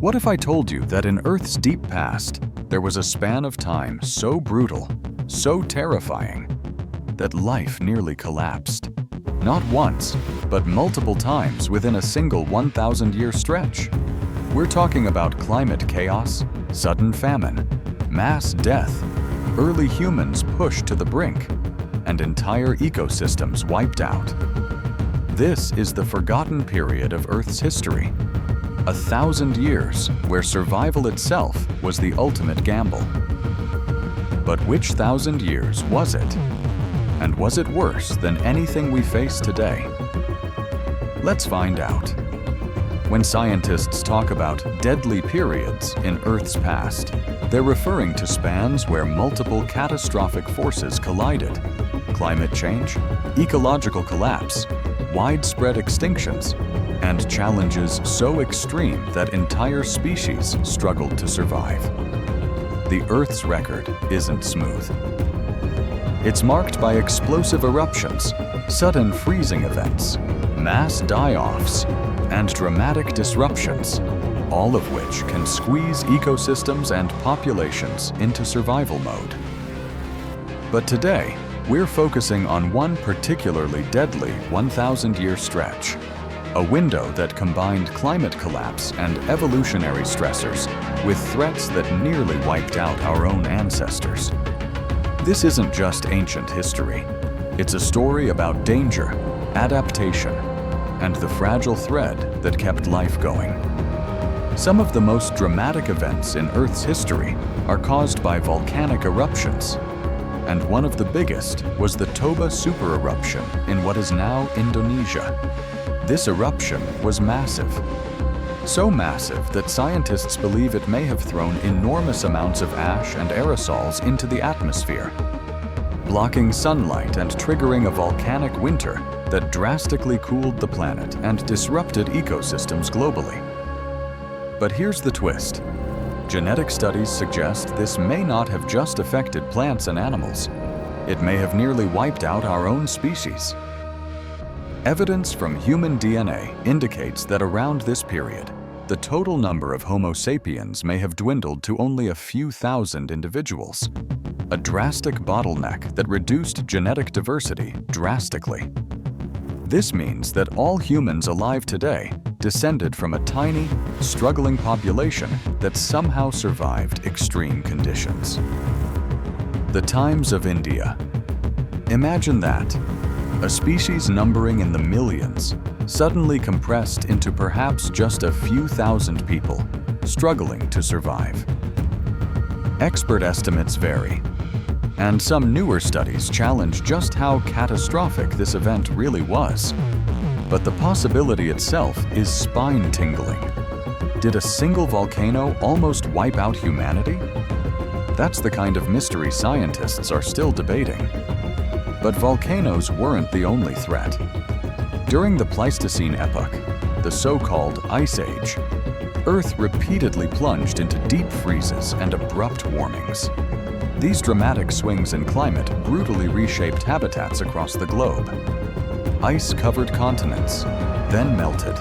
What if I told you that in Earth's deep past, there was a span of time so brutal, so terrifying, that life nearly collapsed? Not once, but multiple times within a single 1,000-year stretch. We're talking about climate chaos, sudden famine, mass death, early humans pushed to the brink, and entire ecosystems wiped out. This is the forgotten period of Earth's history. 1,000 years where survival itself was the ultimate gamble. But which 1,000 years was it? And was it worse than anything we face today? Let's find out. When scientists talk about deadly periods in Earth's past, they're referring to spans where multiple catastrophic forces collided: climate change, ecological collapse, widespread extinctions, and challenges so extreme that entire species struggled to survive. The Earth's record isn't smooth. It's marked by explosive eruptions, sudden freezing events, mass die-offs, and dramatic disruptions, all of which can squeeze ecosystems and populations into survival mode. But today, we're focusing on one particularly deadly 1,000-year stretch, a window that combined climate collapse and evolutionary stressors with threats that nearly wiped out our own ancestors. This isn't just ancient history. It's a story about danger, adaptation, and the fragile thread that kept life going. Some of the most dramatic events in Earth's history are caused by volcanic eruptions, and one of the biggest was the Toba supereruption in what is now Indonesia. This eruption was massive. So massive that scientists believe it may have thrown enormous amounts of ash and aerosols into the atmosphere, blocking sunlight and triggering a volcanic winter that drastically cooled the planet and disrupted ecosystems globally. But here's the twist. Genetic studies suggest this may not have just affected plants and animals. It may have nearly wiped out our own species. Evidence from human DNA indicates that around this period, the total number of Homo sapiens may have dwindled to only a few thousand individuals, a drastic bottleneck that reduced genetic diversity drastically. This means that all humans alive today descended from a tiny, struggling population that somehow survived extreme conditions. The times of India. Imagine that. A species numbering in the millions, suddenly compressed into perhaps just a few thousand people, struggling to survive. Expert estimates vary, and some newer studies challenge just how catastrophic this event really was. But the possibility itself is spine-tingling. Did a single volcano almost wipe out humanity? That's the kind of mystery scientists are still debating. But volcanoes weren't the only threat. During the Pleistocene epoch, the so-called Ice Age, Earth repeatedly plunged into deep freezes and abrupt warmings. These dramatic swings in climate brutally reshaped habitats across the globe. Ice covered continents, then melted,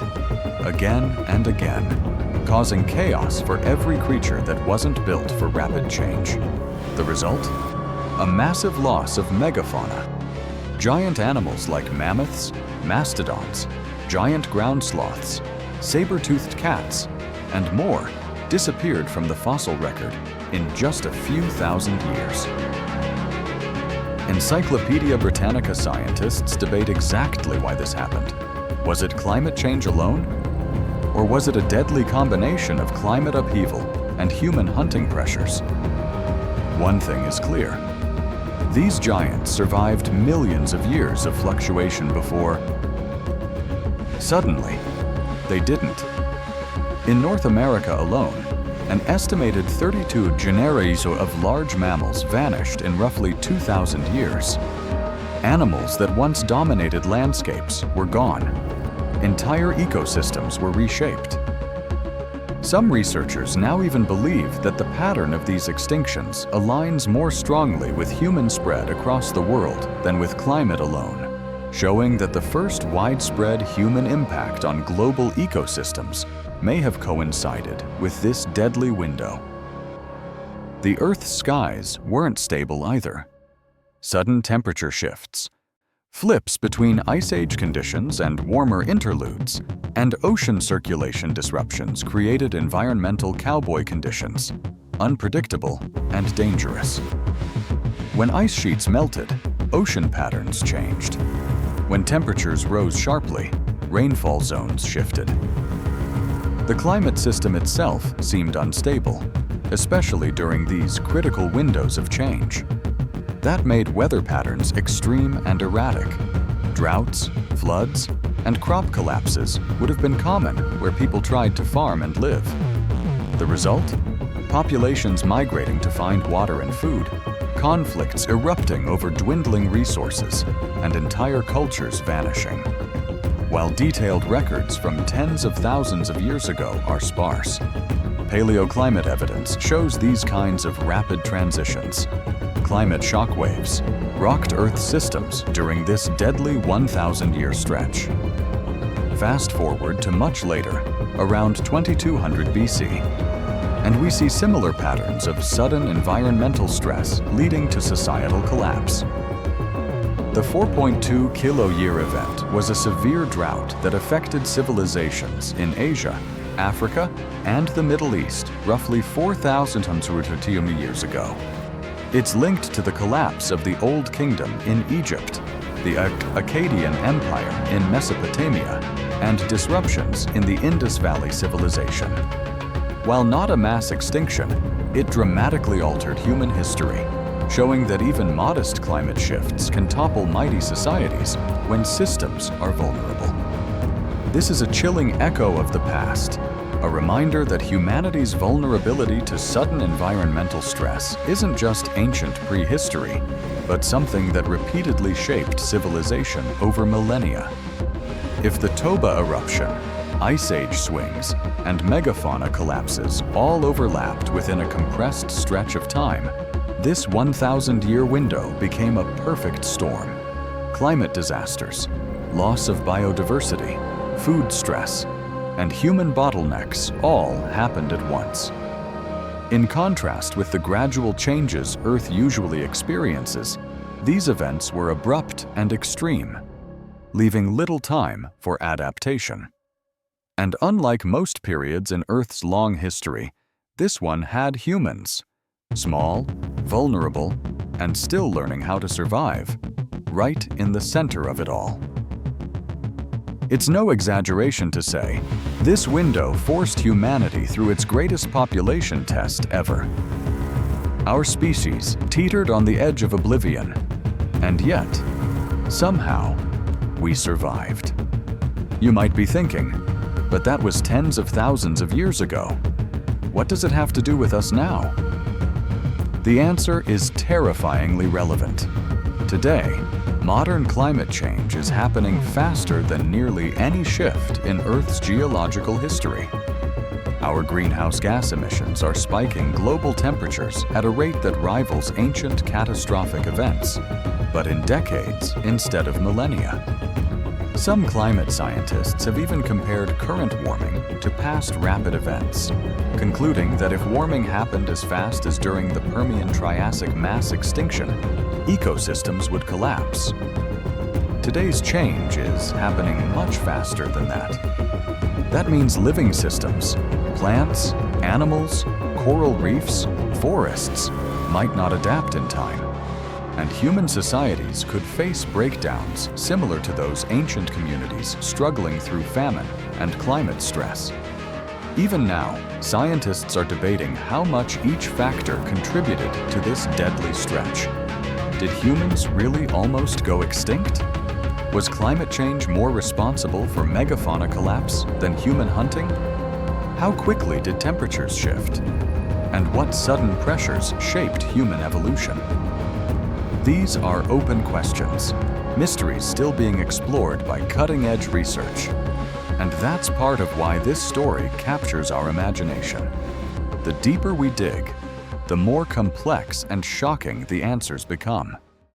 again and again, causing chaos for every creature that wasn't built for rapid change. The result? A massive loss of megafauna. Giant animals like mammoths, mastodons, giant ground sloths, saber-toothed cats, and more disappeared from the fossil record in just a few thousand years. Encyclopedia Britannica scientists debate exactly why this happened. Was it climate change alone? Or was it a deadly combination of climate upheaval and human hunting pressures? One thing is clear. These giants survived millions of years of fluctuation before. Suddenly, they didn't. In North America alone, an estimated 32 genera of large mammals vanished in roughly 2,000 years. Animals that once dominated landscapes were gone. Entire ecosystems were reshaped. Some researchers now even believe that the pattern of these extinctions aligns more strongly with human spread across the world than with climate alone, showing that the first widespread human impact on global ecosystems may have coincided with this deadly window. The Earth's skies weren't stable either. Sudden temperature shifts, flips between Ice Age conditions and warmer interludes, and ocean circulation disruptions created environmental cowboy conditions, unpredictable and dangerous. When ice sheets melted, ocean patterns changed. When temperatures rose sharply, rainfall zones shifted. The climate system itself seemed unstable, especially during these critical windows of change. That made weather patterns extreme and erratic. Droughts, floods, and crop collapses would have been common where people tried to farm and live. The result? Populations migrating to find water and food, conflicts erupting over dwindling resources, and entire cultures vanishing. While detailed records from tens of thousands of years ago are sparse, paleoclimate evidence shows these kinds of rapid transitions. Climate shockwaves rocked Earth's systems during this deadly 1,000-year stretch. Fast forward to much later, around 2200 BC, and we see similar patterns of sudden environmental stress leading to societal collapse. The 4.2 kiloyear event was a severe drought that affected civilizations in Asia, Africa, and the Middle East roughly 4,000 years ago. It's linked to the collapse of the Old Kingdom in Egypt, the Akkadian Empire in Mesopotamia, and disruptions in the Indus Valley civilization. While not a mass extinction, it dramatically altered human history, showing that even modest climate shifts can topple mighty societies when systems are vulnerable. This is a chilling echo of the past, a reminder that humanity's vulnerability to sudden environmental stress isn't just ancient prehistory, but something that repeatedly shaped civilization over millennia. If the Toba eruption, Ice Age swings, and megafauna collapses all overlapped within a compressed stretch of time, this 1,000-year window became a perfect storm. Climate disasters, loss of biodiversity, food stress, and human bottlenecks all happened at once. In contrast with the gradual changes Earth usually experiences, these events were abrupt and extreme, leaving little time for adaptation. And unlike most periods in Earth's long history, this one had humans, small, vulnerable, and still learning how to survive, right in the center of it all. It's no exaggeration to say, this window forced humanity through its greatest population test ever. Our species teetered on the edge of oblivion, and yet, somehow, we survived. You might be thinking, but that was tens of thousands of years ago. What does it have to do with us now? The answer is terrifyingly relevant. Today, modern climate change is happening faster than nearly any shift in Earth's geological history. Our greenhouse gas emissions are spiking global temperatures at a rate that rivals ancient catastrophic events, but in decades instead of millennia. Some climate scientists have even compared current warming to past rapid events, concluding that if warming happened as fast as during the Permian-Triassic mass extinction, ecosystems would collapse. Today's change is happening much faster than that. That means living systems, plants, animals, coral reefs, forests, might not adapt in time, and human societies could face breakdowns similar to those ancient communities struggling through famine and climate stress. Even now, scientists are debating how much each factor contributed to this deadly stretch. Did humans really almost go extinct? Was climate change more responsible for megafauna collapse than human hunting? How quickly did temperatures shift? And what sudden pressures shaped human evolution? These are open questions, mysteries still being explored by cutting-edge research. And that's part of why this story captures our imagination. The deeper we dig, the more complex and shocking the answers become.